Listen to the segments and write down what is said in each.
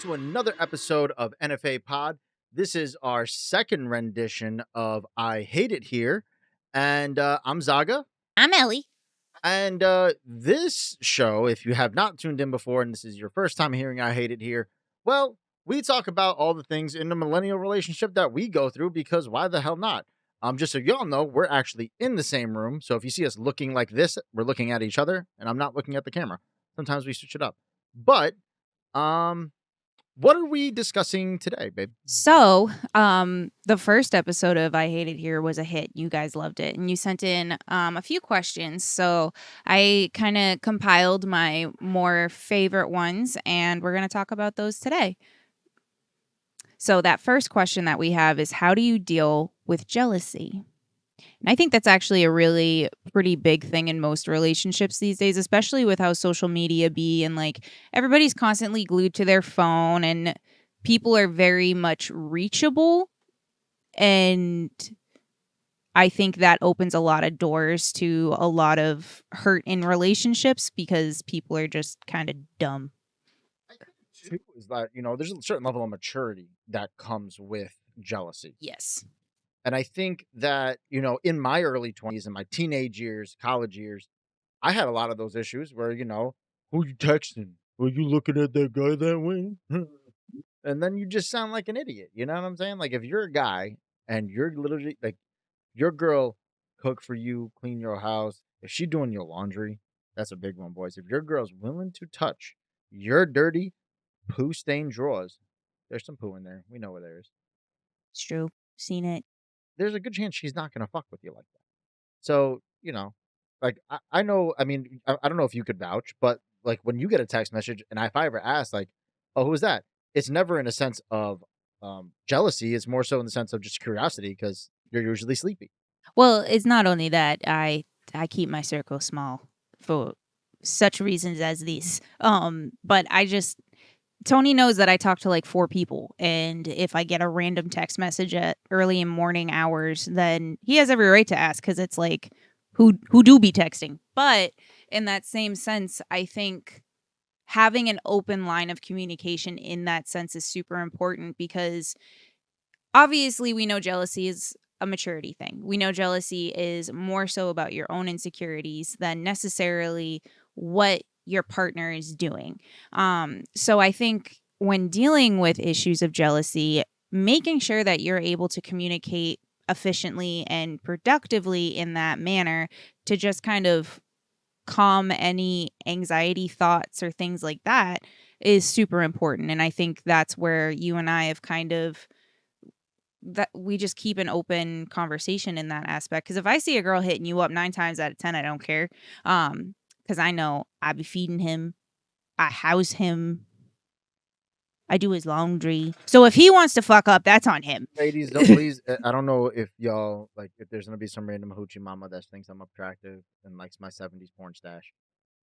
To another episode of NFA Pod. This is our second rendition of I Hate It Here. And I'm Zaga. I'm Ellie. And this show, if you have not tuned in before and this is your first time hearing I Hate It Here, well, we talk about all the things in the millennial relationship that we go through because why the hell not? Just so y'all know, we're actually in the same room. So if you see us looking like this, we're looking at each other and I'm not looking at the camera. Sometimes we switch it up. But what are we discussing today, babe? So, the first episode of I Hate It Here was a hit. You guys loved it. And you sent in a few questions. So I kind of compiled my more favorite ones, and we're going to talk about those today. So that first question that we have is, how do you deal with jealousy? And I think that's actually a really pretty big thing in most relationships these days, especially with how social media be and like everybody's constantly glued to their phone and people are very much reachable. And I think that opens a lot of doors to a lot of hurt in relationships because people are just kind of dumb. Too, is that, there's a certain level of maturity that comes with jealousy. Yes. And I think that, in my early 20s, in my teenage years, college years, I had a lot of those issues where, who you texting? Are you looking at that guy that way? And then you just sound like an idiot. You know what I'm saying? Like if you're a guy and you're literally like your girl cook for you, clean your house, if she doing your laundry, that's a big one, boys. If your girl's willing to touch your dirty poo stained drawers, there's some poo in there. We know where there is. It's true. Seen it. There's a good chance she's not going to fuck with you like that. So, like I know, I mean, I don't know if you could vouch, but like when you get a text message and if I ever ask like, oh, who's that? It's never in a sense of jealousy. It's more so in the sense of just curiosity because you're usually sleepy. Well, it's not only that. I keep my circle small for such reasons as these. But Tony knows that I talk to like 4 people, and if I get a random text message at early in morning hours, then he has every right to ask because it's like, who do be texting? But in that same sense, I think having an open line of communication in that sense is super important because obviously we know jealousy is a maturity thing. We know jealousy is more so about your own insecurities than necessarily what your partner is doing. So I think when dealing with issues of jealousy, making sure that you're able to communicate efficiently and productively in that manner to just kind of calm any anxiety thoughts or things like that is super important. And I think that's where you and I have kind of that we just keep an open conversation in that aspect. Because if I see a girl hitting you up 9 times out of 10, I don't care. Because I know I be feeding him, I house him, I do his laundry. So if he wants to fuck up, that's on him. Ladies, don't please. I don't know if y'all like if there's gonna be some random hoochie mama that thinks I'm attractive and likes my 70s porn stash.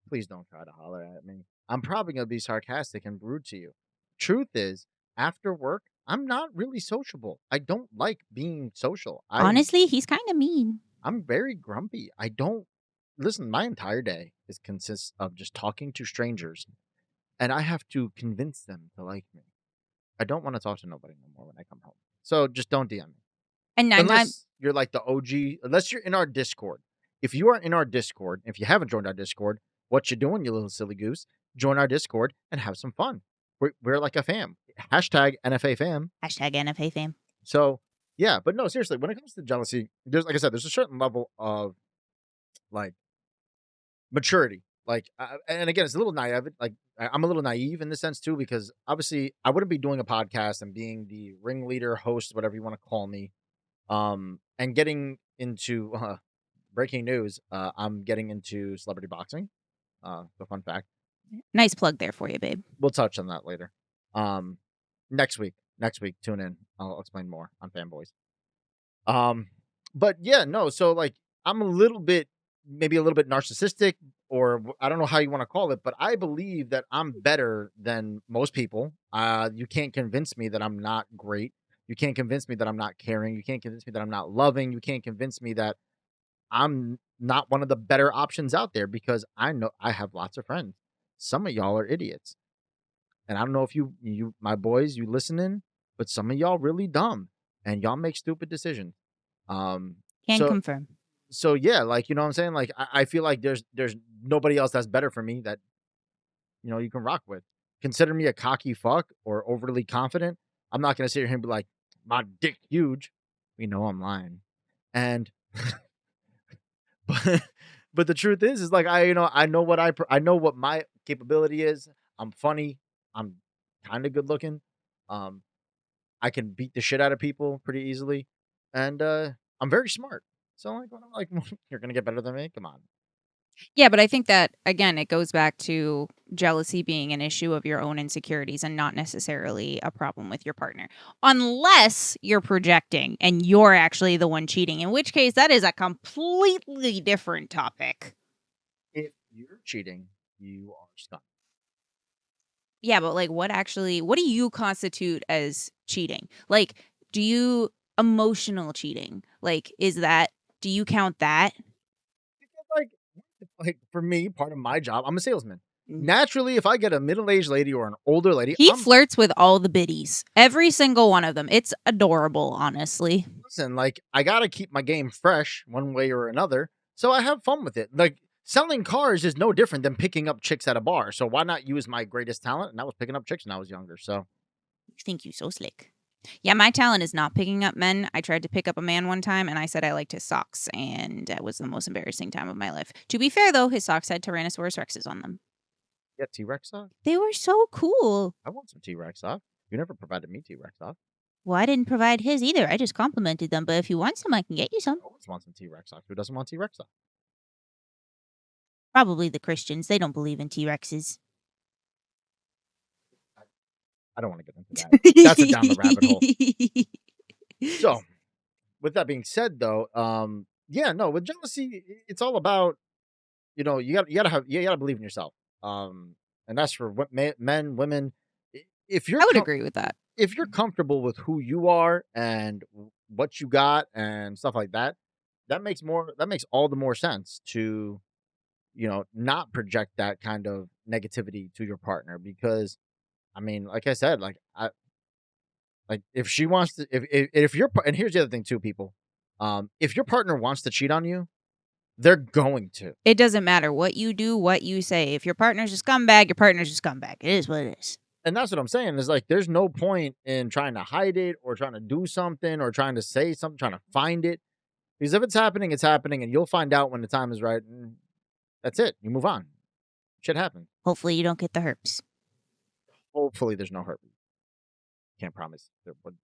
Please don't try to holler at me. I'm probably gonna be sarcastic and rude to you. Truth is, after work, I'm not really sociable. I don't like being social. Honestly, he's kind of mean. I'm very grumpy. I don't listen. My entire day consists of just talking to strangers, and I have to convince them to like me. I don't want to talk to nobody no more when I come home. So just don't DM me. And Unless you're like the OG, unless you're in our Discord. If you are in our Discord, if you haven't joined our Discord, what you doing, you little silly goose? Join our Discord and have some fun. We're like a fam. Hashtag NFA fam. Hashtag NFA fam. So yeah, but no, seriously, when it comes to jealousy, there's like I said, there's a certain level of like maturity. Like, and again, it's a little naive. Like, I'm a little naive in this sense too, because obviously I wouldn't be doing a podcast and being the ringleader, host, whatever you want to call me, and getting into breaking news. I'm getting into celebrity boxing. The fun fact. Nice plug there for you, babe. We'll touch on that later. Next week, tune in. I'll explain more on Fanboys. But yeah, no. So like, I'm maybe a little bit narcissistic, or I don't know how you want to call it, but I believe that I'm better than most people. You can't convince me that I'm not great. You can't convince me that I'm not caring. You can't convince me that I'm not loving. You can't convince me that I'm not one of the better options out there because I know I have lots of friends. some of y'all are idiots. And I don't know if my boys, you listening, but some of y'all really dumb and y'all make stupid decisions. Um, Can so confirm. so yeah, like you know what I'm saying? Like I feel like there's nobody else that's better for me that you can rock with. Consider me a cocky fuck or overly confident. I'm not gonna sit here and be like, my dick huge. We know I'm lying. And but but the truth is like I know what I know what my capability is. I'm funny. I'm kind of good looking. Um, I can beat the shit out of people pretty easily, and I'm very smart. So like, when I'm like, you're gonna get better than me? Come on. Yeah, but I think that again, it goes back to jealousy being an issue of your own insecurities and not necessarily a problem with your partner. Unless you're projecting and you're actually the one cheating, in which case that is a completely different topic. If you're cheating, you are scum. Yeah, but like what do you constitute as cheating? Like, do you emotional cheating? Like, do you count that? Because like for me, part of my job, I'm a salesman. Mm. Naturally, if I get a middle-aged lady or an older lady, He I'm flirts with all the biddies. Every single one of them. It's adorable, honestly. listen, like I gotta keep my game fresh one way or another. So I have fun with it. Like selling cars is no different than picking up chicks at a bar. So why not use my greatest talent? And that was picking up chicks when I was younger. So Think you so slick. Yeah, my talent is not picking up men. I tried to pick up a man one time and I said I liked his socks, and that was the most embarrassing time of my life. To be fair though, his socks had Tyrannosaurus Rexes on them. yeah, T-Rex sock. They were so cool. I want some T-Rex sock. You never provided me T-Rex sock. Well, I didn't provide his either. I just complimented them, but if you want some, I can get you some. I always want some T-Rex sock. Who doesn't want T-Rex sock? Probably the Christians. They don't believe in T-Rexes. I don't want to get into that. That's a down the rabbit hole. So, with that being said, though, yeah, no, with jealousy, it's all about you gotta believe in yourself. And that's for men, women. If I would agree with that. if you're comfortable with who you are and what you got and stuff like that, that makes all the more sense to not project that kind of negativity to your partner because I mean, like I said, like if she wants to, if your and here's the other thing too, people, if your partner wants to cheat on you, they're going to, It doesn't matter what you do, what you say. If your partner's a scumbag, your partner's a scumbag. It is what it is. and that's what I'm saying is like there's no point in trying to hide it or trying to do something or trying to say something, trying to find it because if it's happening, and you'll find out when the time is right. And that's it. You move on. Shit happens. Hopefully you don't get the herpes. Hopefully, there's no herpes. Can't promise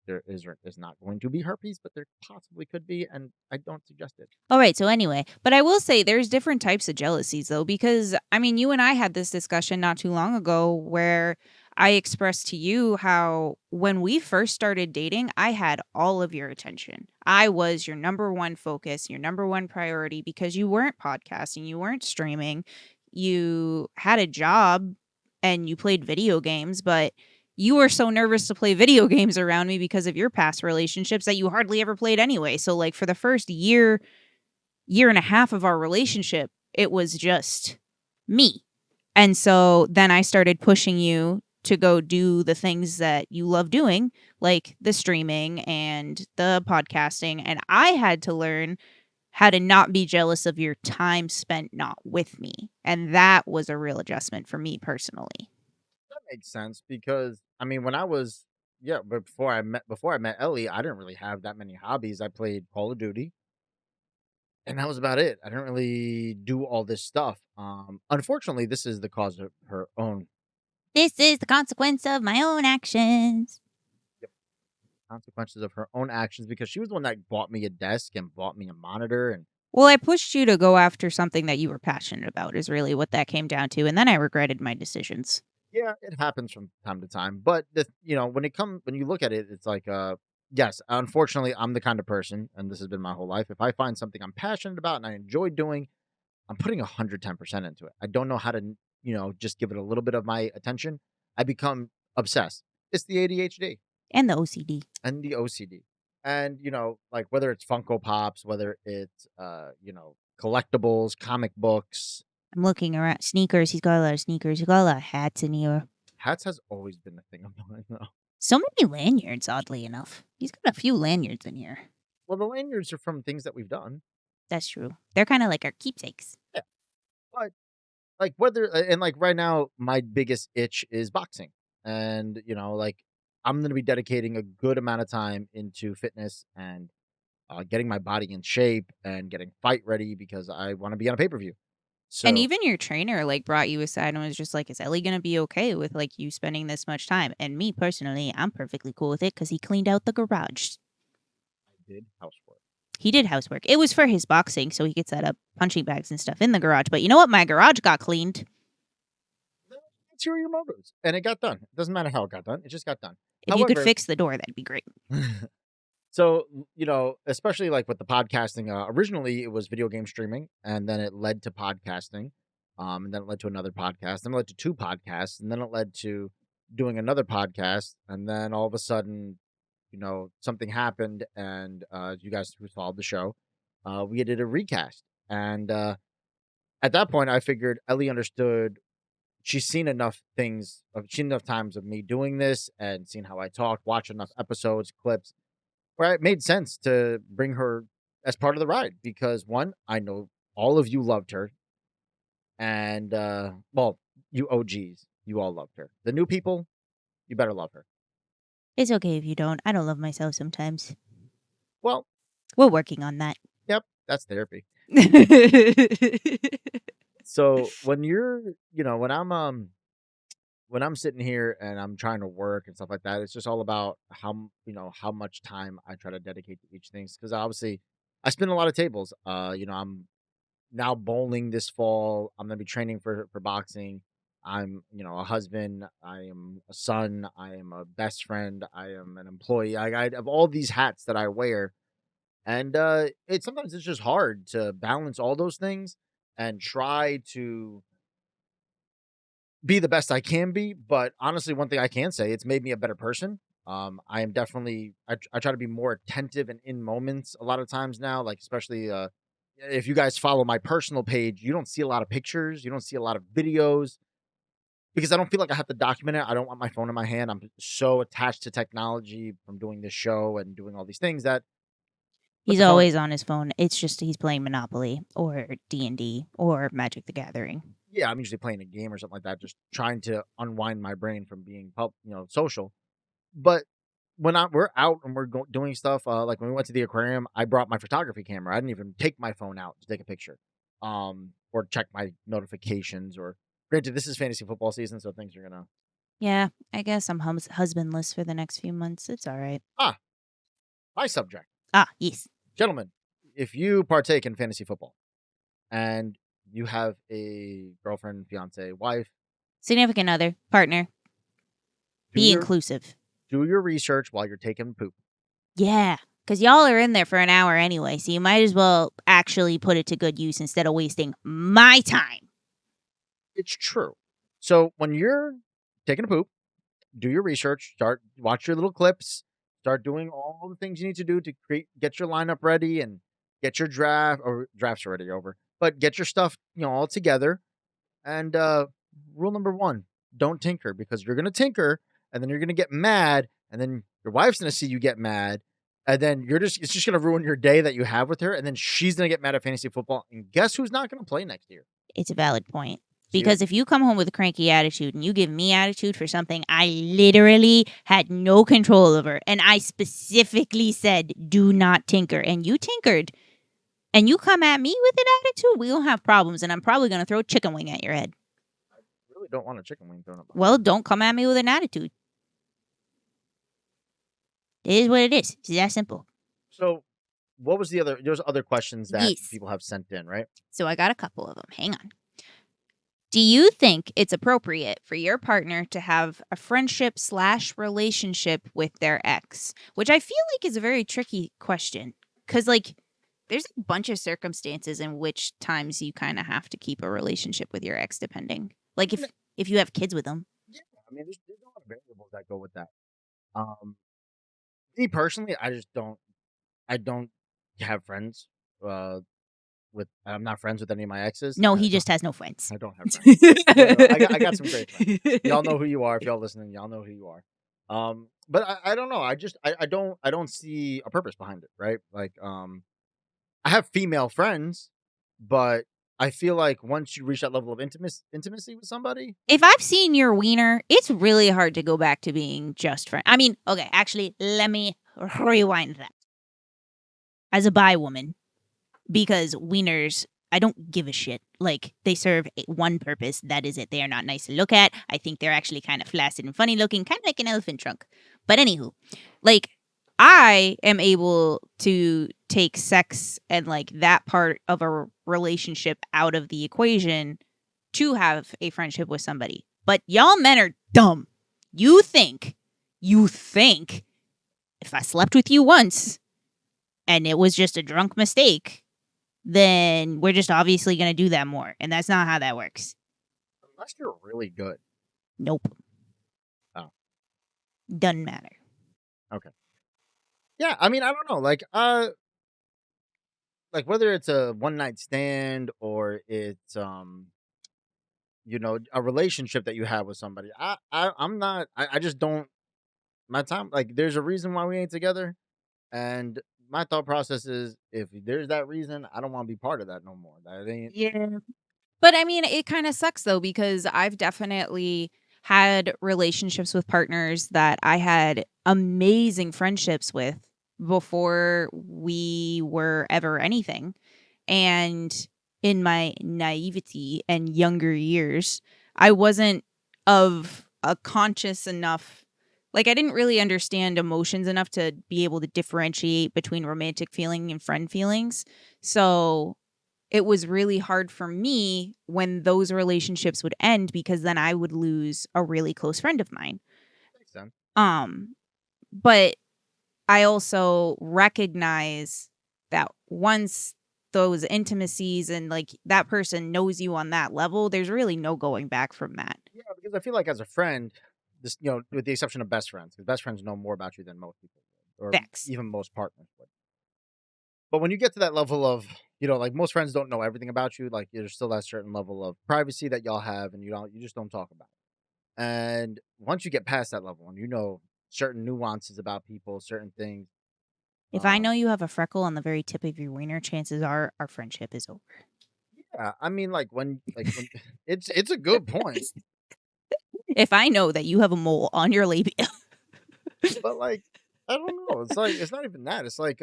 there is not going to be herpes, but there possibly could be, and I don't suggest it. All right, so anyway, but I will say there's different types of jealousies though, because I mean, you and I had this discussion not too long ago where I expressed to you how when we first started dating, I had all of your attention. I was your number one focus, your number one priority because you weren't podcasting, you weren't streaming, you had a job and you played video games, but you were so nervous to play video games around me because of your past relationships that you hardly ever played anyway. So like for the first year and a half of our relationship, it was just me. And so then I started pushing you to go do the things that you love doing, like the streaming and the podcasting. And I had to learn how to not be jealous of your time spent not with me. And that was a real adjustment for me personally. That makes sense because I mean, when I was yeah, but before I met Ellie, I didn't really have that many hobbies. I played Call of Duty, and that was about it. I didn't really do all this stuff. Unfortunately, this is the cause of her own This is the consequence of my own actions. consequences of her own actions because she was the one that bought me a desk and bought me a monitor and Well, I pushed you to go after something that you were passionate about, is really what that came down to. And then I regretted my decisions. yeah, it happens from time to time. But when you look at it, it's like yes, unfortunately, I'm the kind of person, and this has been my whole life. If I find something I'm passionate about and I enjoy doing, I'm putting 110% into it. I don't know how to, just give it a little bit of my attention. I become obsessed. It's the ADHD And the OCD. and the OCD. And, like whether it's Funko Pops, whether it's, collectibles, comic books, I'm looking around. Sneakers. He's got a lot of sneakers. He's got a lot of hats in here. Hats has always been a thing of mine, though. So many lanyards, oddly enough. He's got a few lanyards in here. Well, the lanyards are from things that we've done. That's true. They're kind of like our keepsakes. Yeah, but like whether and like right now, my biggest itch is boxing, and like I'm gonna be dedicating a good amount of time into fitness and getting my body in shape and getting fight ready because I want to be on a pay per view. And So even your trainer like brought you aside and was just like, "Is Ellie gonna be okay with like you spending this much time?" And me personally, I'm perfectly cool with it because he cleaned out the garage. I did housework. He did housework. It was for his boxing, so he could set up punching bags and stuff in the garage. But you know what? My garage got cleaned. Let's hear your motives, and it got done. It doesn't matter how it got done; it just got done. If you could However, fix the door, that'd be great. so especially like with the podcasting, originally it was video game streaming, and then it led to podcasting, and then it led to another podcast, then it led to two podcasts, and then it led to doing another podcast, and then all of a sudden, something happened, and you guys who followed the show, we did a recast, and at that point, I figured Ellie understood. She's seen enough things, she's seen enough times of me doing this, and seen how I talk, watch enough episodes, clips where it made sense to bring her as part of the ride because one, I know all of you loved her, and well, you OGs, you all loved her. The new people, you better love her. It's okay if you don't. I don't love myself sometimes. Well, We're working on that. yep, that's therapy. So when you're, when I'm sitting here and I'm trying to work and stuff like that, it's just all about how much time I try to dedicate to each thing because obviously I spin a lot of tables. I'm now bowling this fall. I'm gonna be training for boxing. I'm, a husband. I am a son. I am a best friend. I am an employee. I have all these hats that I wear, and it sometimes it's just hard to balance all those things and try to be the best I can be. But honestly, one thing I can say, it's made me a better person. I am definitely I try to be more attentive and in moments a lot of times now, like especially if you guys follow my personal page, you don't see a lot of pictures, you don't see a lot of videos because I don't feel like I have to document it. I don't want my phone in my hand. I'm so attached to technology from doing this show and doing all these things that put He's the phone. always on his phone. It's just he's playing Monopoly or D&D or Magic the Gathering. Yeah, I'm usually playing a game or something like that, just trying to unwind my brain from being social. But when we're out and we're doing stuff, like when we went to the aquarium, I brought my photography camera. I didn't even take my phone out to take a picture, or check my notifications. Or granted, this is fantasy football season, so things are gonna Yeah, I guess I'm husbandless for the next few months. It's all right. ah my subject, Ah, yes. gentlemen. If you partake in fantasy football and you have a girlfriend, fiance, wife, Significant other, partner, do be your inclusive. do your research while you're taking poop. Yeah, because y'all are in there for an hour anyway, so you might as well actually put it to good use instead of wasting my time. It's true. So when you're taking a poop, do your research, watch your little clips, start doing all the things you need to do to get your lineup ready and get your drafts already over. But get your stuff, all together. And rule number 1, don't tinker because you're gonna tinker and then you're gonna get mad, and then your wife's gonna see you get mad, and then it's just gonna ruin your day that you have with her, and then she's gonna get mad at fantasy football. And guess who's not gonna play next year? It's a valid point. So you're Because if you come home with a cranky attitude and you give me attitude for something I literally had no control over, and I specifically said, do not tinker, and you tinkered, and you come at me with an attitude, we will have problems, and I'm probably going to throw a chicken wing at your head. really don't want a chicken wing thrown up. Well, don't come at me with an attitude. It is what it is. It's that simple. So what was there's other questions that Yes. people have sent in, right? So I got a couple of them. Hang on. Do you think it's appropriate for your partner to have a friendship/relationship with their ex? Which I feel like is a very tricky question. Because, like, there's a bunch of circumstances in which times you kind of have to keep a relationship with your ex, depending. Like, if you have kids with them. Yeah, I mean, there's a lot of variables that go with that. Me personally, I don't have friends. I'm not friends with any of my exes. No, he just has no friends. I don't have friends. No, I got some great friends. Y'all know who you are. If y'all listening, y'all know who you are. But I don't know. I don't see a purpose behind it, right? Like, I have female friends, but I feel like once you reach that level of intimacy with somebody, If I've seen your wiener, it's really hard to go back to being just friends. I mean, okay, actually, let me rewind that. As a bi woman, because wieners, I don't give a shit. Like, they serve one purpose. That is it. They are not nice to look at. I think they're actually kind of flaccid and funny looking, kind of like an elephant trunk. But anywho, like, I am able to take sex and like that part of a relationship out of the equation to have a friendship with somebody. But y'all men are dumb. You think if I slept with you once and it was just a drunk mistake, then we're just obviously going to do that more. And that's not how that works. unless you're really good. Nope. Oh. Doesn't matter. Okay. Yeah, I mean, I don't know. Like whether it's a one night stand or it's a relationship that you have with somebody. I'm not. I just don't. My time. Like, there's a reason why we ain't together, and my thought process is if there's that reason, I don't want to be part of that no more. That ain't. Yeah. But I mean, it kind of sucks though, because I've definitely had relationships with partners that I had amazing friendships with before we were ever anything. And in my naivety and younger years, I wasn't of a conscious enough, like, I didn't really understand emotions enough to be able to differentiate between romantic feeling and friend feelings. So it was really hard for me when those relationships would end, because then I would lose a really close friend of mine. Makes sense. But I also recognize that once those intimacies and like that person knows you on that level, there's really no going back from that. Yeah, because I feel like as a friend, this with the exception of best friends, because best friends know more about you than most people would, or Facts. even most partners would. But when you get to that level of, like most friends don't know everything about you. Like, there's still that certain level of privacy that y'all have, and you just don't talk about it. And once you get past that level, and certain nuances about people, certain things. If I know you have a freckle on the very tip of your wiener, chances are our friendship is over. Yeah, I mean, when it's a good point, If I know that you have a mole on your labia. but like, I don't know. It's like it's not even that. It's like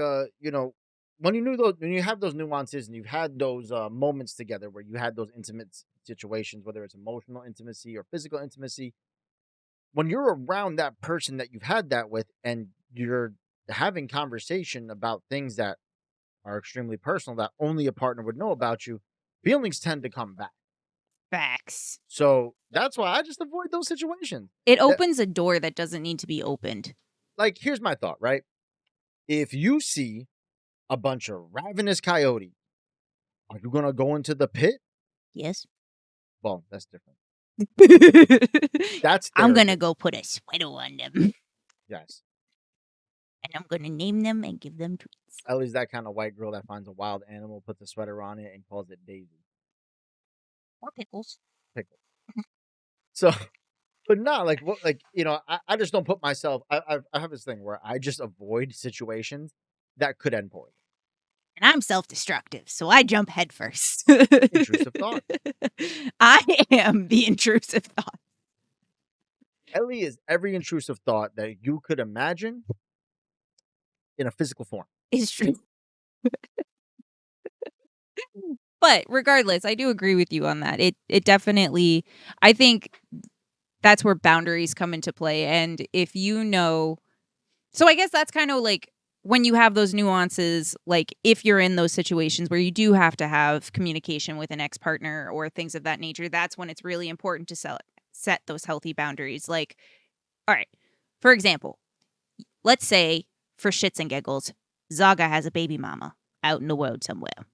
when you have those nuances and you've had those moments together where you had those intimate situations, whether it's emotional intimacy or physical intimacy, when you're around that person that you've had that with and you're having conversation about things that are extremely personal that only a partner would know about you, feelings tend to come back. Facts. So that's why I just avoid those situations. It opens a door that doesn't need to be opened. Like, here's my thought, right? If you see a bunch of ravenous coyotes, are you going to go into the pit? Yes. Well, that's different. That's I'm going to go put a sweater on them. Yes. And I'm going to name them and give them treats. Ellie's that kind of white girl that finds a wild animal, puts a sweater on it, and calls it Daisy. Or Pickles. Pickle. So, but not like what, like, I just don't put myself. I have this thing where I just avoid situations that could end poorly. And I'm self-destructive, so I jump head first. Intrusive thought. I am the intrusive thought. Ellie is every intrusive thought that you could imagine in a physical form. It's true. But regardless, I do agree with you on that. It definitely, I think that's where boundaries come into play. And if so I guess that's kind of like when you have those nuances, like if you're in those situations where you do have to have communication with an ex-partner or things of that nature, that's when it's really important to set those healthy boundaries. Like, all right, for example, let's say for shits and giggles, Zaga has a baby mama out in the world somewhere.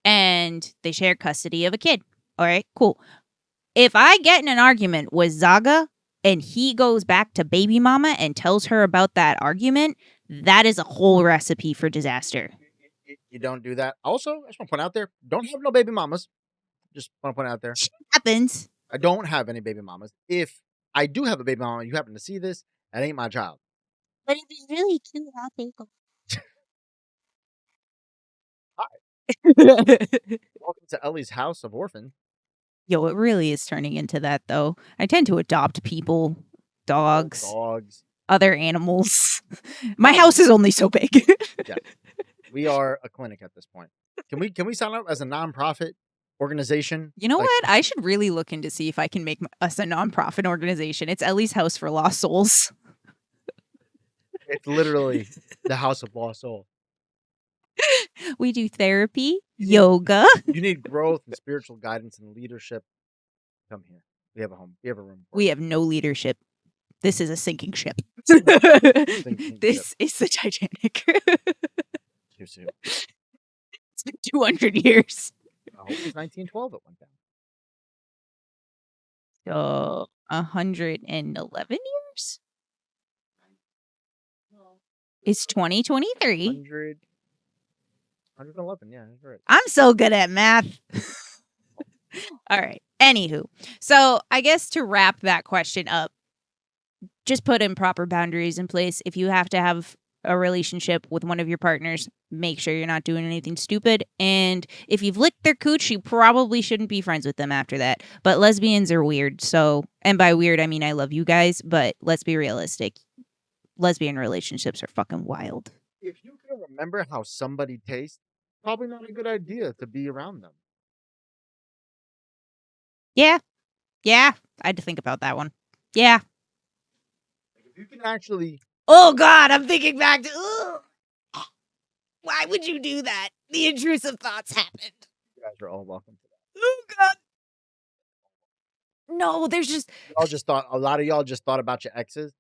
And they share custody of a kid. All right, cool. If I get in an argument with Zaga and he goes back to baby mama and tells her about that argument, that is a whole recipe for disaster. You don't do that. Also, I just want to point out there, don't have no baby mamas. Just want to point out there, Shit happens. I don't have any baby mamas. If I do have a baby mama, you happen to see this, that ain't my child. But if he's really cute, I'll take him. Hi, welcome to Ellie's House of Orphan. Yo, it really is turning into that, though. I tend to adopt people, dogs, other animals. My house is only so big. Yeah. We are a clinic at this point. Can we sign up as a nonprofit organization? You know what? I should really look into see if I can make us a nonprofit organization. It's Ellie's House for Lost Souls. It's literally the House of Lost Souls. We do therapy, yoga. You need growth and spiritual guidance and leadership. Come here. We have a home. We have a room. We have no leadership. This is a sinking ship. Sinking This is the Titanic. Too soon. It's been 200 years. I hope it was 1912 it went down. So 111 years? It's 2023. 111, yeah, that's right. I'm so good at math. All right. Anywho, so I guess to wrap that question up, just put in proper boundaries in place. If you have to have a relationship with one of your partners, make sure you're not doing anything stupid. And if you've licked their cooch, you probably shouldn't be friends with them after that. But lesbians are weird. So, and by weird, I mean I love you guys, but let's be realistic. Lesbian relationships are fucking wild. If you can remember how somebody tastes, probably not a good idea to be around them. Yeah. I had to think about that one. Yeah. If you can actually... Oh, God, I'm thinking back to... Ugh. Why would you do that? The intrusive thoughts happened. You guys are all welcome to that. Oh, God. No, there's just... A lot of y'all just thought about your exes.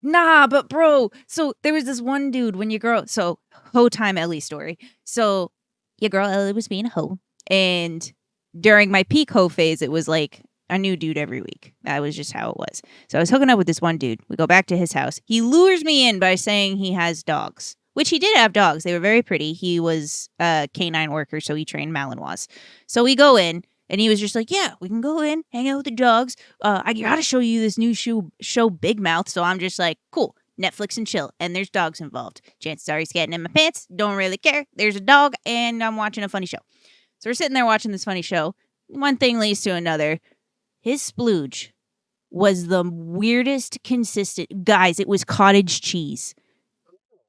Nah, but bro, so there was this one dude when your girl... So, hoe time Ellie story. So, your girl Ellie was being a hoe. And during my peak hoe phase, it was like a new dude every week. That was just how it was. So I was hooking up with this one dude. We go back to his house. He lures me in by saying he has dogs, which he did have dogs. They were very pretty. He was a canine worker, so he trained Malinois. So we go in, and he was just like, yeah, we can go in, hang out with the dogs. I gotta show you this new show, Big Mouth. So I'm just like, cool, Netflix and chill. And there's dogs involved. Chances are he's getting in my pants. Don't really care. There's a dog, and I'm watching a funny show. So we're sitting there watching this funny show. One thing leads to another. His splooge was the weirdest consistent. Guys, it was cottage cheese.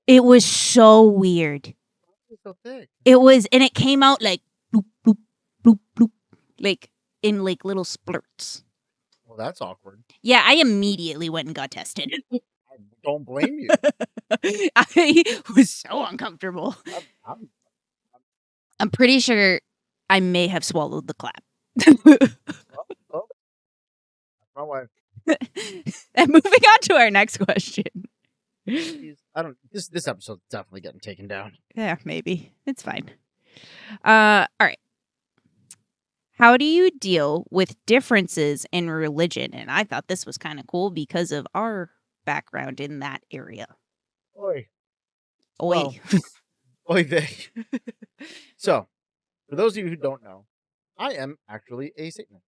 It was so weird. So thick. It was, and it came out like bloop, bloop, bloop, bloop, like in like little splurts. Well, that's awkward. Yeah, I immediately went and got tested. I don't blame you. I was so uncomfortable. I'm pretty sure I may have swallowed the clap. Oh. My wife. And moving on to our next question. This episode's definitely getting taken down. Yeah, maybe. It's fine. All right. How do you deal with differences in religion? And I thought this was kind of cool because of our background in that area. Oi. Well, oy vey. So, for those of you who don't know, I am actually a Satanist.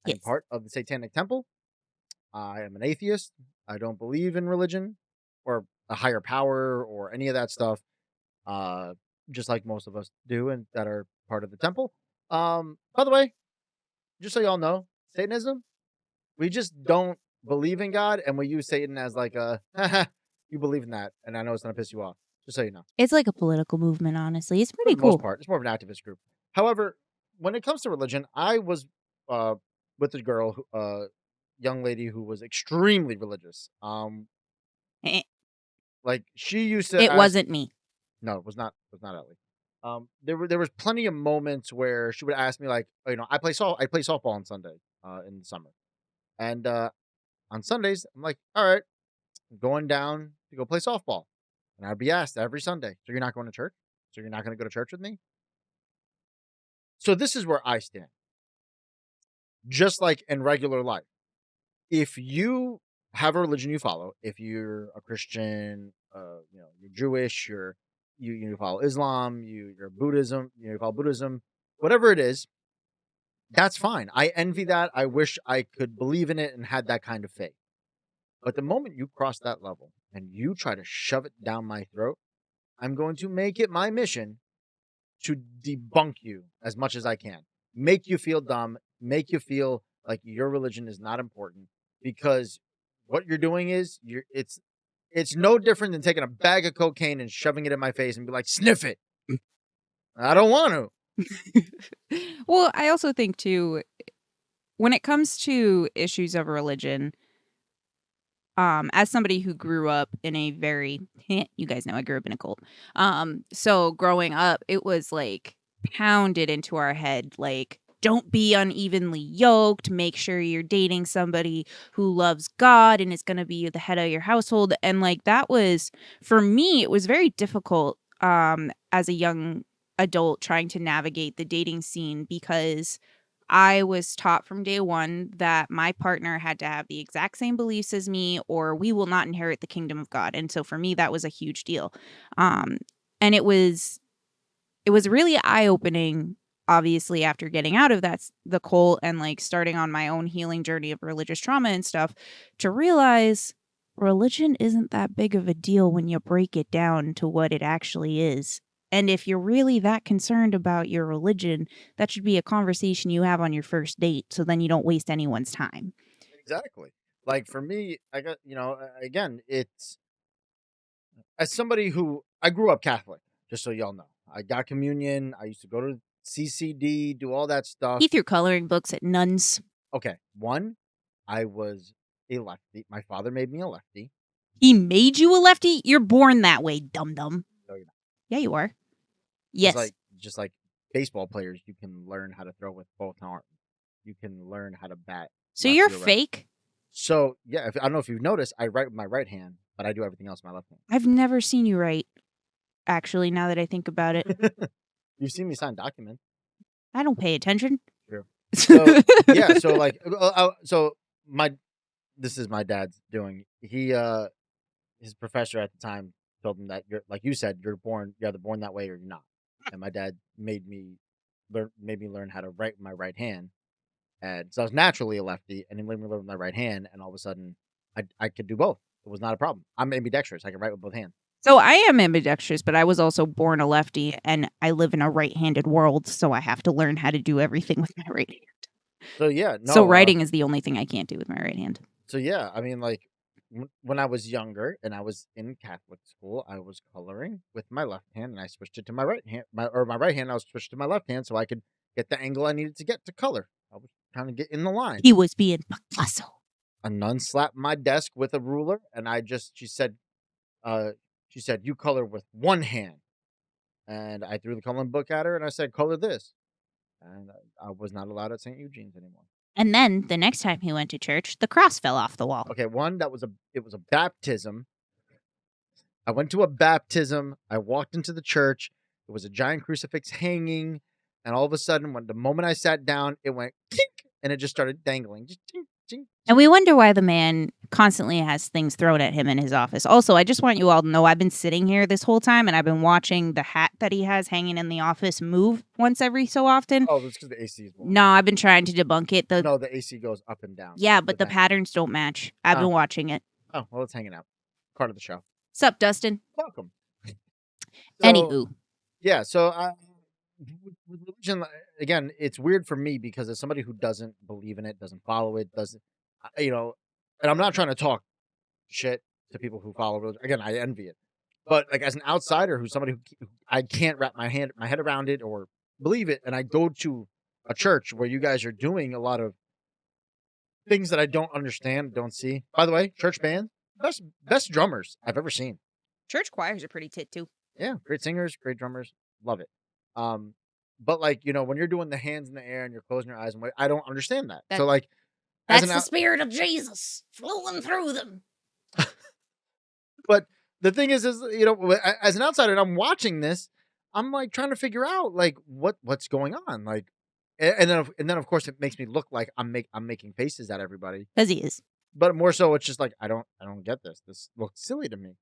I'm part of the Satanic Temple. I am an atheist. I don't believe in religion or a higher power or any of that stuff. Just like most of us do and that are part of the temple. By the way, just so y'all know, Satanism, we just don't believe in God and we use Satan as like a, you believe in that. And I know it's going to piss you off. Just so you know. It's like a political movement, honestly. It's pretty For the cool. most part, it's more of an activist group. However, when it comes to religion, I was with a girl, young lady who was extremely religious. Like she used to. It wasn't me. No, it was not. It was not Ellie. There was plenty of moments where she would ask me like, you know, I play softball on Sunday, in the summer, and on Sundays I'm like, all right, I'm going down to go play softball, and I'd be asked every Sunday, so you're not going to church? So you're not going to go to church with me? So this is where I stand. Just like in regular life, if you have a religion you follow, if you're a Christian, you know, you're Jewish, you follow Islam, you're Buddhism, you follow Buddhism, whatever it is, that's fine. I envy that. I wish I could believe in it and had that kind of faith. But the moment you cross that level and you try to shove it down my throat, I'm going to make it my mission to debunk you as much as I can. Make you feel dumb, make you feel like your religion is not important, because what you're doing is it's no different than taking a bag of cocaine and shoving it in my face and be like, "Sniff it." I don't want to. Well, I also think too, when it comes to issues of religion, as somebody who grew up in a very, you guys know I grew up in a cult. So growing up, it was like pounded into our head, like, don't be unevenly yoked. Make sure you're dating somebody who loves God and is going to be the head of your household. And like that was, for me, it was very difficult as a young adult trying to navigate the dating scene, because I was taught from day one that my partner had to have the exact same beliefs as me, or we will not inherit the kingdom of God. And so for me, that was a huge deal. Um, and it was really eye opening, obviously, after getting out of the cult and like starting on my own healing journey of religious trauma and stuff, to realize religion isn't that big of a deal when you break it down to what it actually is. And if you're really that concerned about your religion, that should be a conversation you have on your first date, so then you don't waste anyone's time. Exactly. Like for me, I got, again, it's as somebody who I grew up Catholic, just so y'all know. I got communion. I used to go to CCD, do all that stuff. He threw coloring books at nuns. Okay, one, I was a lefty. My father made me a lefty. He made you a lefty? You're born that way, dum-dum. No, you're not. Yeah, you are. Just Yes. like just like baseball players, you can learn how to throw with both arms. You can learn how to bat. So lefty you're or right. fake? So yeah, I don't know if you've noticed, I write with my right hand, but I do everything else with my left hand. I've never seen you write, actually, now that I think about it. You've seen me sign documents. I don't pay attention. True. So yeah, so like, this is my dad's doing. His professor at the time told him that you're, like you said, you're either born that way or you're not. And my dad made me learn how to write with my right hand, and so I was naturally a lefty, and he made me learn with my right hand, and all of a sudden, I could do both. It was not a problem. I'm ambidextrous. I can write with both hands. So I am ambidextrous, but I was also born a lefty, and I live in a right-handed world, so I have to learn how to do everything with my right hand. So yeah, no. So writing is the only thing I can't do with my right hand. So yeah, I mean, like when I was younger and I was in Catholic school, I was coloring with my left hand, and I switched it to my right hand. My right hand, I was switched to my left hand so I could get the angle I needed to get to color. I was trying to get in the line. He was being Picasso. A nun slapped my desk with a ruler, and she said, "You color with one hand." And I threw the coloring book at her, and I said, "Color this." And I was not allowed at St. Eugene's anymore. And then the next time he went to church, the cross fell off the wall. Okay, it was a baptism. I went to a baptism. I walked into the church. There was a giant crucifix hanging, and all of a sudden, the moment I sat down, it went tink, and it just started dangling. Just tink, tink. And we wonder why the man constantly has things thrown at him in his office. Also, I just want you all to know I've been sitting here this whole time, and I've been watching the hat that he has hanging in the office move once every so often. Oh, that's because the AC is blowing. No, I've been trying to debunk it. No, the AC goes up and down. Yeah, but the patterns don't match. I've been watching it. Oh, well, it's hanging out. Part of the show. Sup, Dustin? Welcome. Anywho. Yeah, so with religion, again, it's weird for me because as somebody who doesn't believe in it, doesn't follow it, and I'm not trying to talk shit to people who follow religion. Again, I envy it. But like as an outsider who's somebody who I can't wrap my head around it or believe it, and I go to a church where you guys are doing a lot of things that I don't understand, don't see. By the way, church band, best drummers I've ever seen. Church choirs are pretty tit too. Yeah, great singers, great drummers, love it. But like when you're doing the hands in the air and you're closing your eyes, I don't understand that. So like, that's the spirit of Jesus flowing through them. But the thing is, as an outsider, and I'm watching this, I'm like trying to figure out like what's going on, like, and then of course it makes me look like I'm making faces at everybody, because he is. But more so, it's just like I don't get this. This looks silly to me.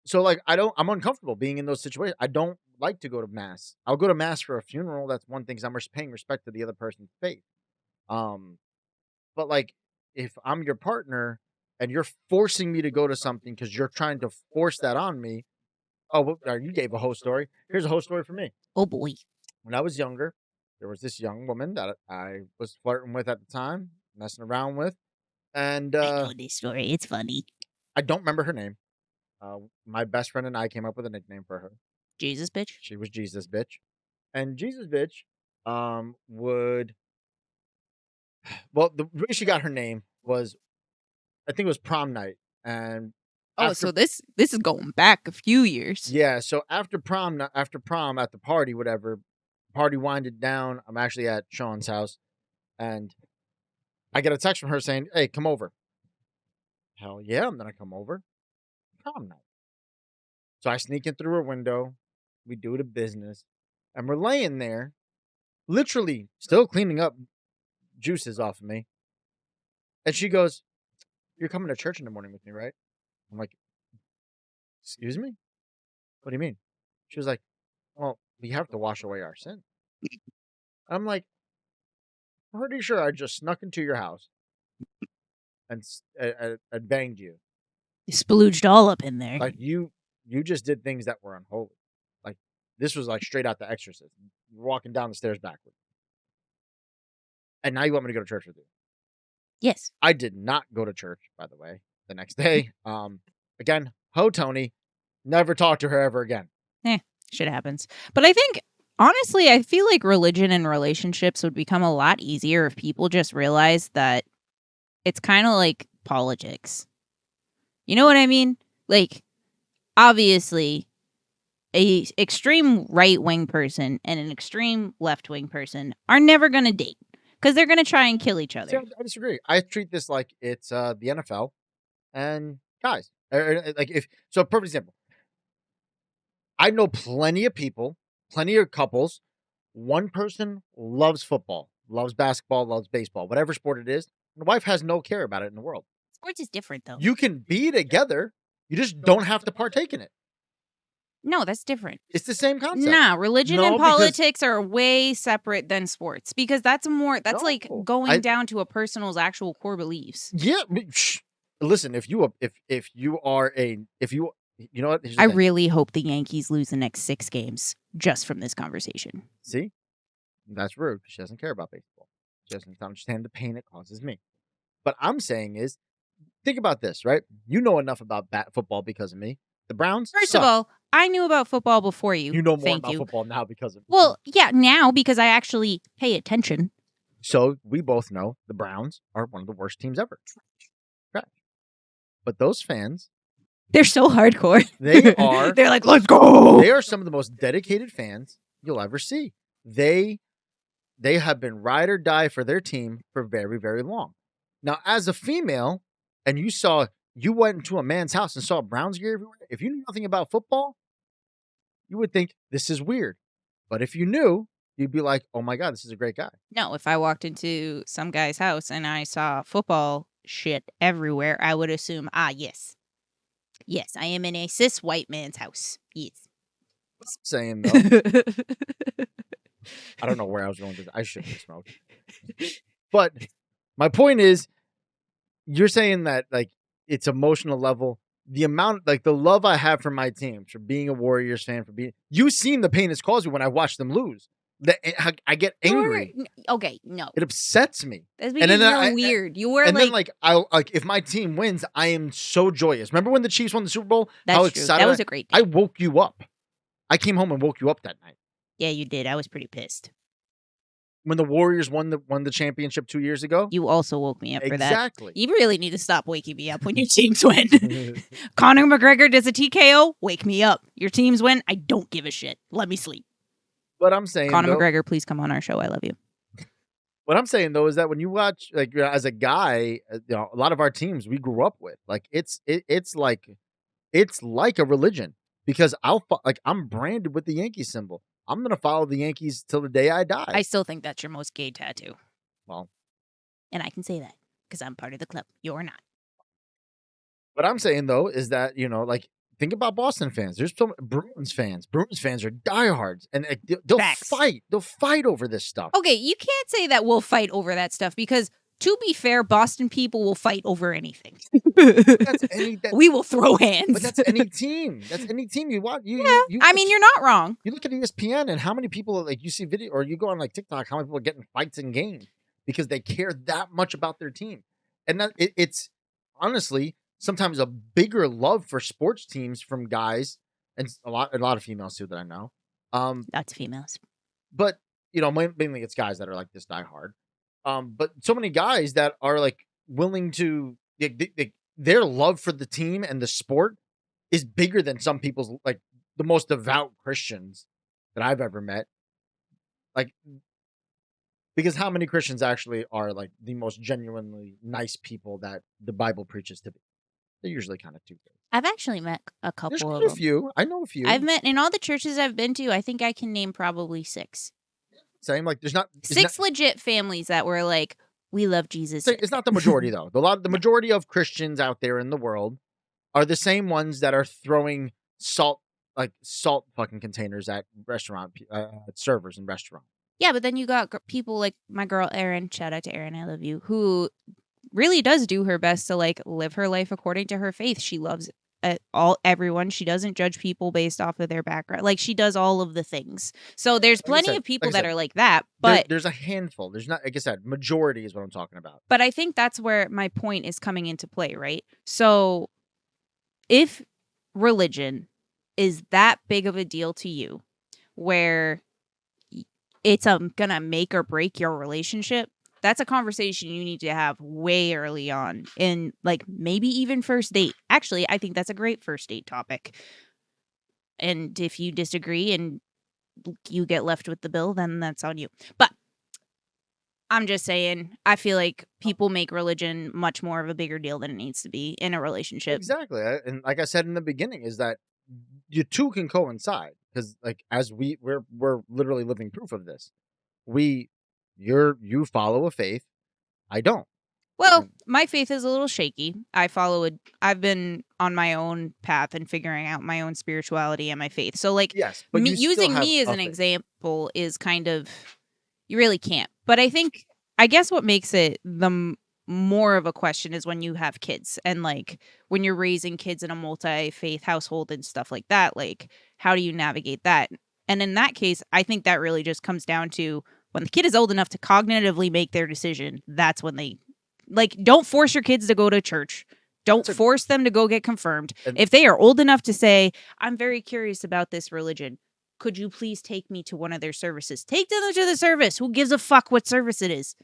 So, like, I'm uncomfortable being in those situations. I don't like to go to mass. I'll go to mass for a funeral. That's one thing 'cause I'm paying respect to the other person's faith. Um, but like, if I'm your partner and you're forcing me to go to something because you're trying to force that on me. Oh, well, you gave a whole story. Here's a whole story for me. Oh boy. When I was younger, there was this young woman that I was flirting with at the time, messing around with, and I know this story. It's funny. I don't remember her name. My best friend and I came up with a nickname for her. Jesus bitch. She was Jesus bitch, and Jesus bitch would well the way she got her name was I think it was prom night, and Oh, after so this is going back a few years. yeah, so after prom at the party, whatever, party winded down. I'm actually at Sean's house, and I get a text from her saying, "Hey, come over." Hell yeah, I'm gonna come over. Prom night. So I sneak in through her window. We do the business, and we're laying there, literally still cleaning up juices off of me. And she goes, "You're coming to church in the morning with me, right?" I'm like, "Excuse me? What do you mean?" She was like, "Well, we have to wash away our sin." I'm like, "Pretty sure I just snuck into your house and and banged you. You splooged all up in there. Like you just did things that were unholy. Like this was like straight out the Exorcist. You're walking down the stairs backwards, and now you want me to go to church with you." Yes. I did not go to church, by the way, the next day. Again, ho Tony, never talk to her ever again. Shit happens. But I think, honestly, I feel like religion and relationships would become a lot easier if people just realized that it's kind of like politics. You know what I mean? Like, obviously, a extreme right-wing person and an extreme left-wing person are never going to date because they're going to try and kill each See, other. I disagree. I treat this like it's the NFL and guys. Like if so, perfect example. I know plenty of people, plenty of couples. One person loves football, loves basketball, loves baseball, whatever sport it is. The wife has no care about it in the world. Sports is different, though. You can be together. You just don't have to partake in it. No, that's different. It's the same concept. Nah, religion No, and because- politics are way separate than sports because that's like No, going down to a person's actual core beliefs. Yeah, listen. If you know what? Here's the I thing. really hope the Yankees lose the next 6 games just from this conversation. See, that's rude. She doesn't care about baseball. She doesn't understand the pain it causes me. But I'm saying is, think about this, right? You know enough about football because of me. The Browns. First suck. of all, I knew about football before you. You know more Thank about you. football now because of me. Well, yeah, now because I actually pay attention. So we both know the Browns are one of the worst teams ever. Trash. But those fans, They're so hardcore. They are. They're like, let's go. They are some of the most dedicated fans you'll ever see. They have been ride or die for their team for very, very long. Now, as a female, and you went into a man's house and saw Browns gear everywhere, if you knew nothing about football, you would think this is weird. But if you knew, you'd be like, oh my God, this is a great guy. No, if I walked into some guy's house and I saw football shit everywhere, I would assume, yes. Yes, I am in a cis white man's house. Yes. What I'm saying, though, I don't know where I was going with this. I shouldn't have smoked. But my point is, you're saying that, like, it's emotional level. The amount, like, the love I have for my team, for being a Warriors fan, you've seen the pain it's caused me when I watch them lose. I get angry. Okay, no. It upsets me. That's because you're weird. You were then if my team wins, I am so joyous. Remember when the Chiefs won the Super Bowl? That's How true. excited That was a great day. I woke you up. I came home and woke you up that night. Yeah, you did. I was pretty pissed. When the Warriors won the championship 2 years ago? You also woke me up for that. Exactly. You really need to stop waking me up when your teams win. Conor McGregor does a TKO, wake me up. Your teams win, I don't give a shit. Let me sleep. What I'm saying, Conor McGregor, please come on our show. I love you. What I'm saying though is that when you watch, like, as a guy, a lot of our teams we grew up with, like, it's like a religion because I'm branded with the Yankee symbol. I'm gonna follow the Yankees till the day I die. I still think that's your most gay tattoo. Well, and I can say that because I'm part of the club. You're not. What I'm saying though is that, like, think about Boston fans. There's some Bruins fans. Bruins fans are diehards, and they'll Facts. fight. They'll fight over this stuff. Okay, you can't say that we'll fight over that stuff because, to be fair, Boston people will fight over anything. We will throw hands. But that's any team. That's any team you want. I mean, you're not wrong. You look at ESPN and how many people, like, you see video, or you go on like TikTok, how many people are getting fights in games because they care that much about their team. And that it's honestly sometimes a bigger love for sports teams from guys, and a lot of females too that I know. Lots of females. But mainly it's guys that are like this diehard. But so many guys that are like willing to, their love for the team and the sport is bigger than some people's, like the most devout Christians that I've ever met. Like, because how many Christians actually are like the most genuinely nice people that the Bible preaches to be? They're usually kind of two-faced. I've actually met a couple There's of quite a them. few. I know a few. I've met in all the churches I've been to. I think I can name probably 6. Same. Like, there's not 6 legit families that were like, we love Jesus. It's not the majority though. The majority of Christians out there in the world are the same ones that are throwing salt fucking containers at restaurant servers in restaurants. Yeah, but then you got people like my girl Erin, shout out to Erin, I love you, who really does do her best to like live her life according to her faith. She loves everyone. She doesn't judge people based off of their background. Like, she does all of the things. So there's plenty of people that are like that, but there's a handful. There's not, like I said, majority is what I'm talking about. But I think that's where my point is coming into play, right? So if religion is that big of a deal to you, where it's gonna make or break your relationship, that's a conversation you need to have way early on, in like maybe even first date. Actually, I think that's a great first date topic. And if you disagree and you get left with the bill, then that's on you. But I'm just saying, I feel like people make religion much more of a bigger deal than it needs to be in a relationship. Exactly. And like I said in the beginning, is that you two can coincide, because like as we're literally living proof of this. You follow a faith, I don't. Well, my faith is a little shaky. I've been on my own path and figuring out my own spirituality and my faith. So like, yes, but using me as an example is kind of, you really can't. But I guess what makes it more of a question is when you have kids, and like when you're raising kids in a multi-faith household and stuff like that, like how do you navigate that? And in that case, I think that really just comes down to when the kid is old enough to cognitively make their decision. That's when they, like, don't force your kids to go to church. Don't force them to go get confirmed. If they are old enough to say, I'm very curious about this religion, could you please take me to one of their services? Take them to the service. Who gives a fuck what service it is?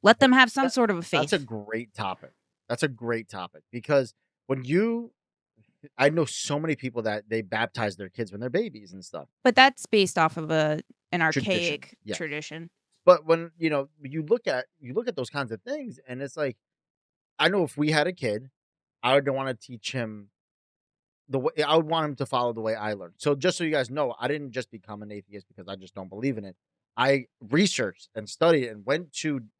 Let them have some sort of a faith. That's a great topic. Because I know so many people that they baptize their kids when they're babies and stuff. But that's based off of an archaic tradition. But when you look at those kinds of things, and it's like, I know if we had a kid, I would want to teach him I would want him to follow the way I learned. So just so you guys know, I didn't just become an atheist because I just don't believe in it. I researched and studied and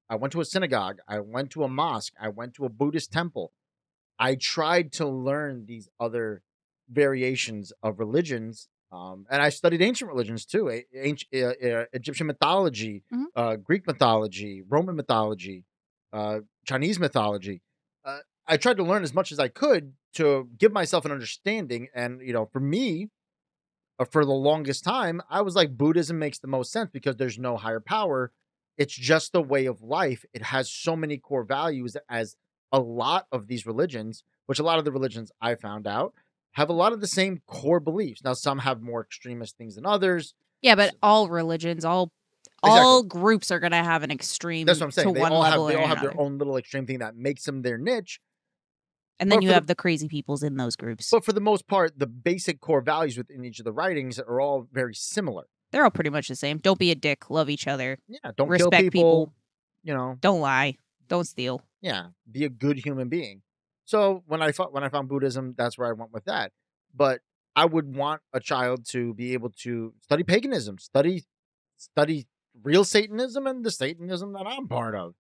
I went to a synagogue, I went to a mosque, I went to a Buddhist temple. I tried to learn these other variations of religions, and I studied ancient religions too, Egyptian mythology, Greek mythology, Roman mythology, Chinese mythology. I tried to learn as much as I could to give myself an understanding. And for me, for the longest time, I was like, Buddhism makes the most sense because there's no higher power. It's just a way of life. It has so many core values, as a lot of these religions, which a lot of the religions I found out have a lot of the same core beliefs. Now, some have more extremist things than others. Yeah, but all religions, all groups are going to have an extreme. That's what I'm saying. They all have another. their own little extreme thing that makes them their niche. And then you have the crazy peoples in those groups. But for the most part, the basic core values within each of the writings are all very similar. They're all pretty much the same. Don't be a dick. Love each other. Yeah, don't respect kill people. Don't lie. Don't steal. Yeah, be a good human being. So when I found Buddhism, that's where I went with that. But I would want a child to be able to study paganism, study real Satanism and the Satanism that I'm part of.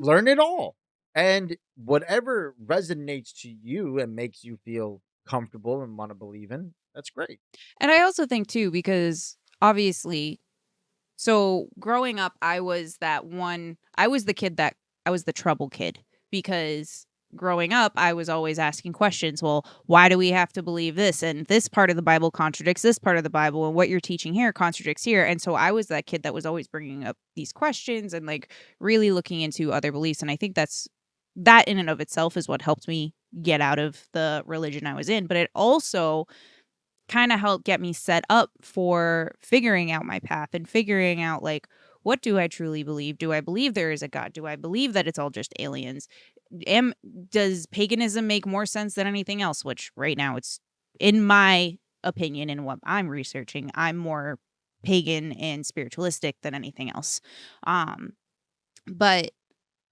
Learn it all. And whatever resonates to you and makes you feel comfortable and want to believe in, that's great. And I also think too, because obviously, so growing up, I was the kid that I was the trouble kid because growing up, I was always asking questions. Well, why do we have to believe this? And this part of the Bible contradicts this part of the Bible, and what you're teaching here contradicts here. And so I was that kid that was always bringing up these questions and like really looking into other beliefs. And I think that in and of itself is what helped me get out of the religion I was in. But it also kind of helped get me set up for figuring out my path and figuring out like, what do I truly believe? Do I believe there is a God? Do I believe that it's all just aliens? Am Does paganism make more sense than anything else? Which right now it's, in my opinion and what I'm researching, I'm more pagan and spiritualistic than anything else. Um but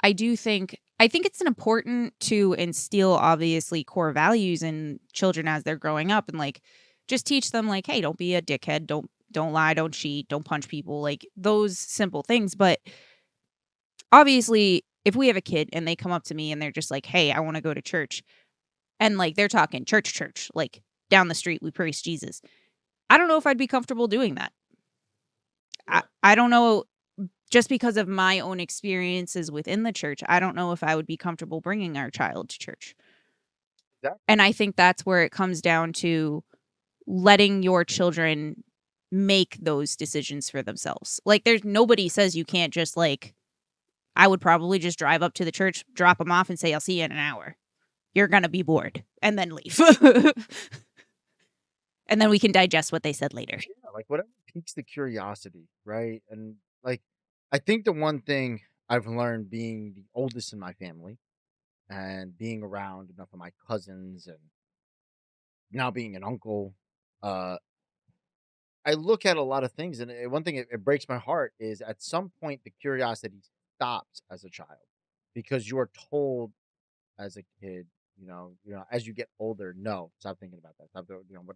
I think it's important to instill obviously core values in children as they're growing up and like just teach them like, hey, don't be a dickhead, don't lie, don't cheat, don't punch people, like those simple things. But obviously, if we have a kid and they come up to me and they're just like, hey, I want to go to church, and like they're talking church, like down the street we praise Jesus. I don't know if I'd be comfortable doing that. I don't know, just because of my own experiences within the church, I don't know if I would be comfortable bringing our child to church. Exactly. And I think that's where it comes down to letting your children make those decisions for themselves. Like there's nobody says you can't just like, I would probably just drive up to the church, drop them off and say, I'll see you in an hour. You're going to be bored, and then leave. And then we can digest what they said later. Yeah, like whatever piques the curiosity, right? And like, I think the one thing I've learned being the oldest in my family and being around enough of my cousins and now being an uncle, uh, I look at a lot of things, and one thing it breaks my heart is at some point the curiosity stops as a child because you are told as a kid, as you get older, no, stop thinking about that. Stop doing, what,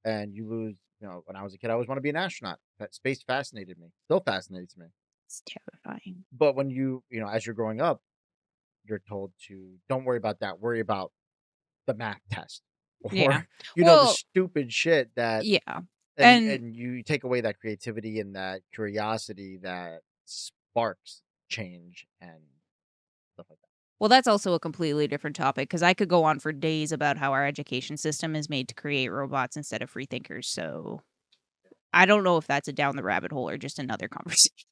and you lose. When I was a kid, I always want to be an astronaut. That space fascinated me, still fascinates me. It's terrifying. But when as you're growing up, you're told to don't worry about that. Worry about the math test, Yeah. or the Well, stupid shit that, yeah. and And and you take away that creativity and that curiosity that sparks change and stuff like that. well, that's also a completely different topic because I could go on for days about how our education system is made to create robots instead of free thinkers. So I don't know if that's a down the rabbit hole or just another conversation.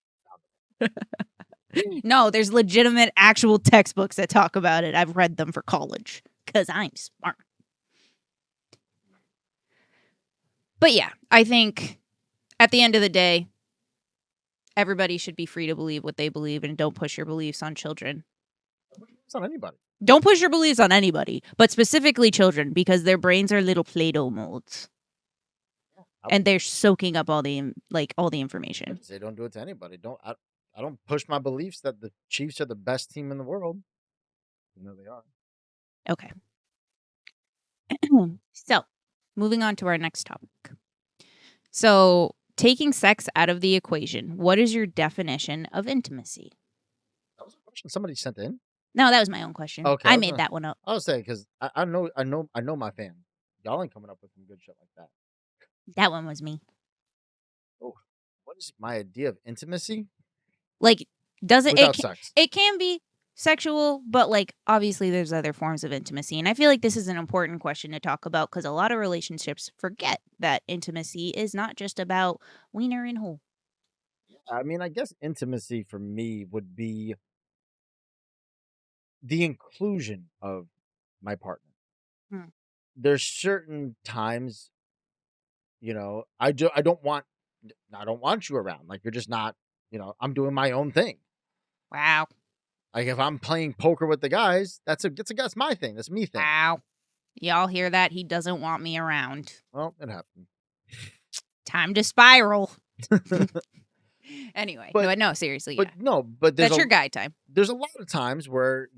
No, there's legitimate actual textbooks that talk about it. I've read them for college because I'm smart. But yeah, I think at the end of the day, everybody should be free to believe what they believe and don't push your beliefs on children. It's not anybody. Don't push your beliefs on anybody, but specifically children because their brains are little Play-Doh molds and they're soaking up all the information. Say don't do it to anybody. I don't push my beliefs that the Chiefs are the best team in the world. They are. Okay. So, moving on to our next topic. So, taking sex out of the equation, what is your definition of intimacy? That was a question somebody sent in. No, that was my own question. Okay, I made that one up. I was saying because I know my fans. Y'all ain't coming up with some good shit like that. That one was me. Oh, what is my idea of intimacy? Like, does it? Without sex. It can be sexual, but like obviously there's other forms of intimacy, and I feel like this is an important question to talk about because a lot of relationships forget that intimacy is not just about wiener and hole. I mean, I guess intimacy for me would be the inclusion of my partner. Hmm. There's certain times, I don't want you around. Like you're just not, I'm doing my own thing. Wow. Like if I'm playing poker with the guys, that's my thing. That's me thing. Wow. Y'all hear that? He doesn't want me around. Well, it happened. Time to spiral. Anyway, But no, seriously, But yeah. no, but That's your guy time. There's a lot of times where,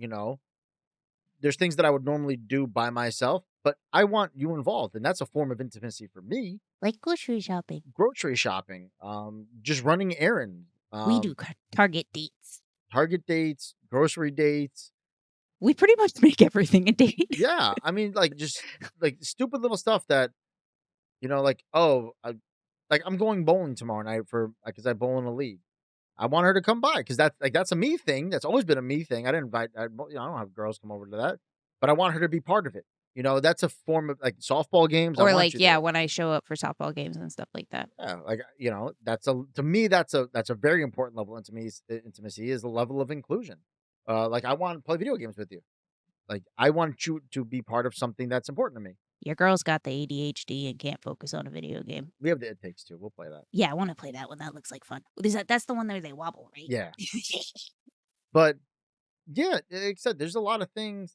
there's things that I would normally do by myself, but I want you involved, and that's a form of intimacy for me. Like grocery shopping. Grocery shopping, just running errands. We do Target dates. Target dates, grocery dates. We pretty much make everything a date. Yeah, I mean, like, just, like, stupid little stuff that, like, "Oh, I'm going bowling tomorrow night for because I bowl in a league." I want her to come by because that's a me thing. That's always been a me thing. I didn't invite. I don't have girls come over to that, but I want her to be part of it. That's a form of like softball games. I Or want like, you yeah, there. when I show up for softball games and stuff like that. Yeah, like that's to me that's a very important level of intimacy is the level of inclusion. Like I want to play video games with you. Like I want you to be part of something that's important to me. Your girl's got the ADHD and can't focus on a video game. We have the It Takes Two. We'll play that. Yeah, I want to play that one. That looks like fun. That's the one where they wobble, right? Yeah, but yeah, like I said, there's a lot of things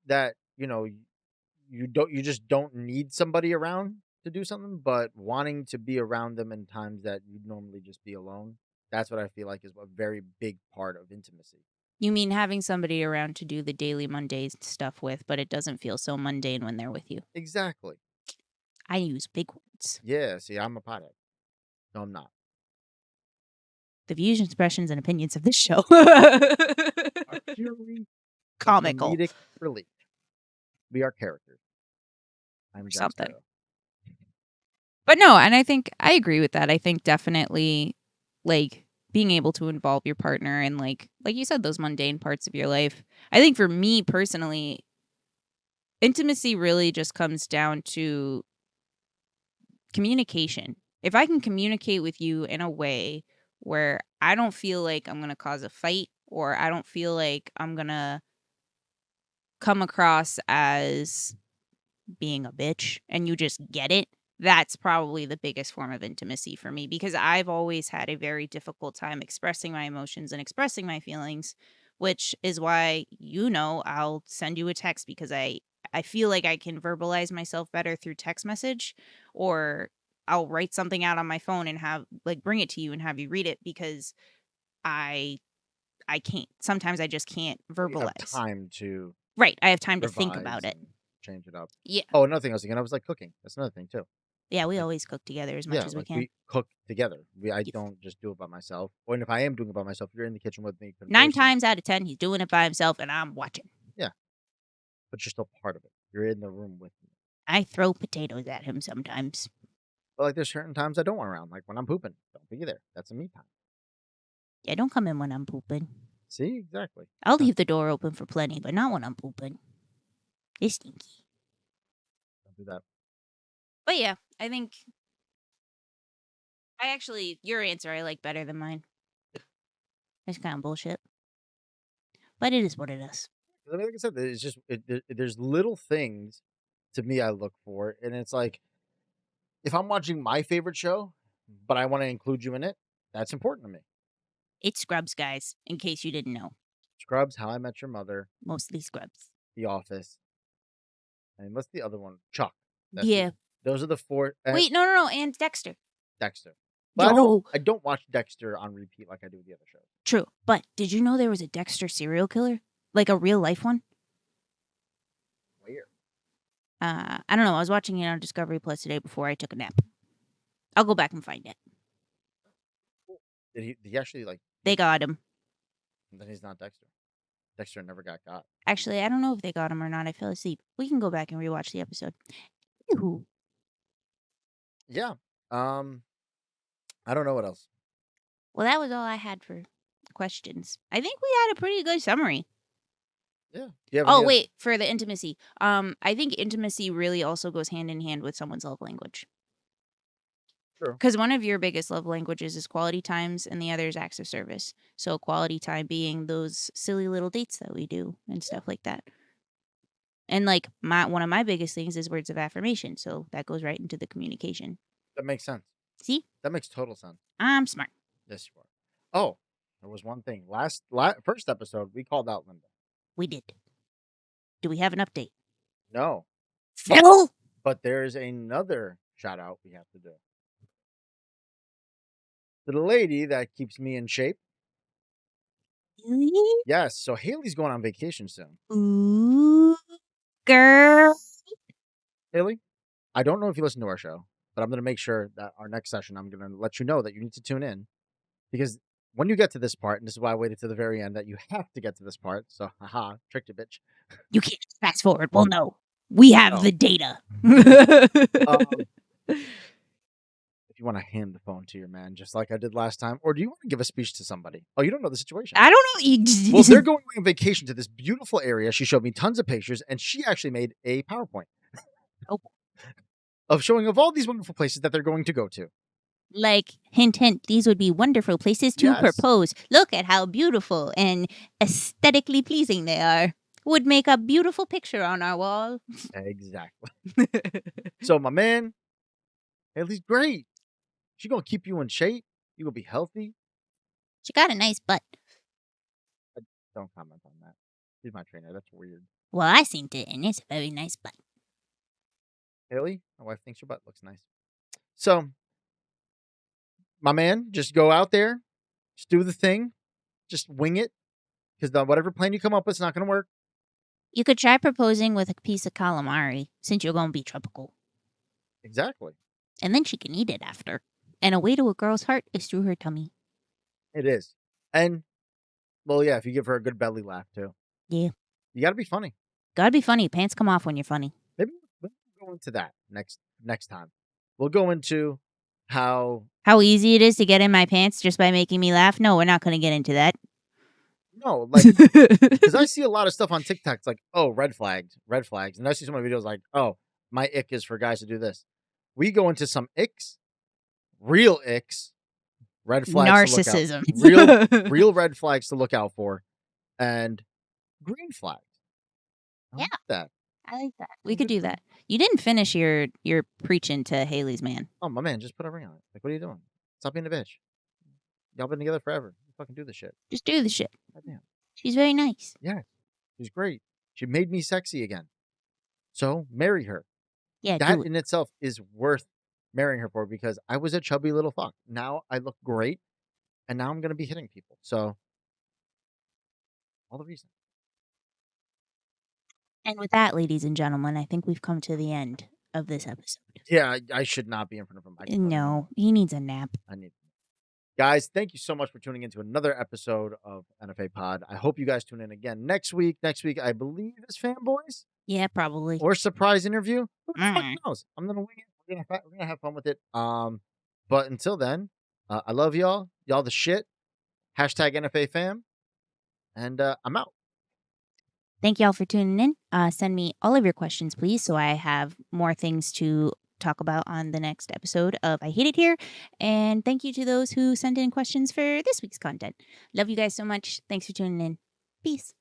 that you just don't need somebody around to do something, but wanting to be around them in times that you'd normally just be alone. That's what I feel like is a very big part of intimacy. You mean having somebody around to do the daily mundane stuff with, but it doesn't feel so mundane when they're with you. Exactly. I use big words. Yeah. See, I'm a pothead. No, I'm not. The views, expressions, and opinions of this show. Are purely Comical. comedic relief. We are characters. I'm Or Jack something. Sparrow. But no, and I think I agree with that. I think definitely like being able to involve your partner in like you said, those mundane parts of your life. I think for me personally, intimacy really just comes down to communication. If I can communicate with you in a way where I don't feel like I'm going to cause a fight or I don't feel like I'm going to come across as being a bitch and you just get it, that's probably the biggest form of intimacy for me because I've always had a very difficult time expressing my emotions and expressing my feelings, which is why I'll send you a text because I feel like I can verbalize myself better through text message, or I'll write something out on my phone and have bring it to you and have you read it because I I can't. Sometimes I just can't You have verbalize. time to Right, I have time to think revise about it. and change it up. Yeah. Oh, another thing I was thinking, I was like cooking. That's another thing too. Yeah, we Like, always cook together as much yeah, as we like can. we cook together. I Yes. don't just do it by myself. Or if I am doing it by myself, you're in the kitchen with me 9 conversing. times out of 10, he's doing it by himself and I'm watching. Yeah, but you're still part of it. You're in the room with me. I throw potatoes at him sometimes. But like there's certain times I don't want around, like when I'm pooping. Don't be there. That's a me time. Yeah, don't come in when I'm pooping. See, exactly. I'll leave the door open for plenty, but not when I'm pooping. It's stinky. Don't do that. But yeah, I think your answer I like better than mine. It's kind of bullshit. But it is what it is. I mean, like I said, it's just there's little things to me I look for, and it's like if I'm watching my favorite show, but I want to include you in it, that's important to me. It's Scrubs, guys, in case you didn't know. Scrubs, How I Met Your Mother, Mostly Scrubs. The Office, and what's the other one? Chuck. Yeah. Those are the four. Wait, no, and Dexter. Dexter. But Yo. I don't watch Dexter on repeat like I do with the other shows. True. But did you know there was a Dexter serial killer? Like a real life one? Where? I don't know. I was watching it on Discovery Plus today before I took a nap. I'll go back and find it. Did he actually like? They got him. Then he's not Dexter. Dexter never got got. Actually, I don't know if they got him or not. I fell asleep. We can go back and rewatch the episode. Ooh. Yeah. I don't know what else. Well, that was all I had for questions. I think we had a pretty good summary. Yeah. Oh, wait, for the intimacy. I think intimacy really also goes hand in hand with someone's love language. Sure. Because one of your biggest love languages is quality times and the other is acts of service. So quality time being those silly little dates that we do and stuff like that. And like one of my biggest things is words of affirmation. So that goes right into the communication. That makes sense. See? That makes total sense. I'm smart. Yes, you are. Oh, there was one thing. First episode, we called out Linda. We did. Do we have an update? No. Phil? But there's another shout out we have to do. To the lady that keeps me in shape. Really? Yes, so Haley's going on vacation soon. Ooh, girl. Haley, I don't know if you listen to our show, but I'm going to make sure that our next session, I'm going to let you know that you need to tune in because when you get to this part, and this is why I waited to the very end, that you have to get to this part. So, haha, tricked you, bitch. You can't just fast forward. Well, Well, no. We have no. the data. If you want to hand the phone to your man, just like I did last time, or do you want to give a speech to somebody? Oh, you don't know the situation. I don't know. Well, they're going on vacation to this beautiful area. She showed me tons of pictures, and she actually made a PowerPoint Oh. of showing of all these wonderful places that they're going to go to. Like, hint, hint, these would be wonderful places to Yes. propose. Look at how beautiful and aesthetically pleasing they are. Would make a beautiful picture on our wall. Exactly. So my man, Haley's great. She's gonna keep you in shape. You gonna be healthy. She got a nice butt. Don't comment on that. She's my trainer. That's weird. Well, I seen it, and it's a very nice butt. Haley, my wife thinks your butt looks nice. So, my man, just go out there, just do the thing, just wing it, because whatever plan you come up with is not gonna work. You could try proposing with a piece of calamari, since you're going to be tropical. Exactly. And then she can eat it after. And a way to a girl's heart is through her tummy. It is. And, well, yeah, if you give her a good belly laugh, too. Yeah. You gotta be funny. Gotta be funny. Pants come off when you're funny. Maybe we'll go into that next time. We'll go into how easy it is to get in my pants just by making me laugh. No, we're not going to get into that. No, like, because I see a lot of stuff on TikTok. It's like, oh, red flags. And I see some of the videos like, oh, my ick is for guys to do this. We go into some icks, real icks, red flags. Narcissism. Real red flags to look out for, and green flags. I like that. I like that. We could do that. You didn't finish your preaching to Haley's man. Oh, my man, just put a ring on it. Like, what are you doing? Stop being a bitch. Y'all been together forever. Fucking do the shit. Just do the shit. Goddamn. She's very nice. Yeah, she's great. She made me sexy again. So marry her. Yeah, that do it. in itself is worth marrying her for, because I was a chubby little fuck. Now I look great, and now I'm going to be hitting people. So, all the reason. And with that, ladies and gentlemen, I think we've come to the end of this episode. Yeah, I should not be in front of a microphone. No, he needs a nap. I need. Guys, thank you so much for tuning into another episode of NFAPod. I hope you guys tune in again next week. Next week, I believe, is Fanboys. Yeah, probably. Or surprise interview. Who the fuck knows? I'm gonna wing it. We're gonna have fun with it. But until then, I love y'all. Y'all the shit. Hashtag NFA fam. And I'm out. Thank y'all for tuning in. Send me all of your questions, please, so I have more things to talk about on the next episode of I Hate It Here. And thank you to those who sent in questions for this week's content. Love you guys so much. Thanks for tuning in. Peace.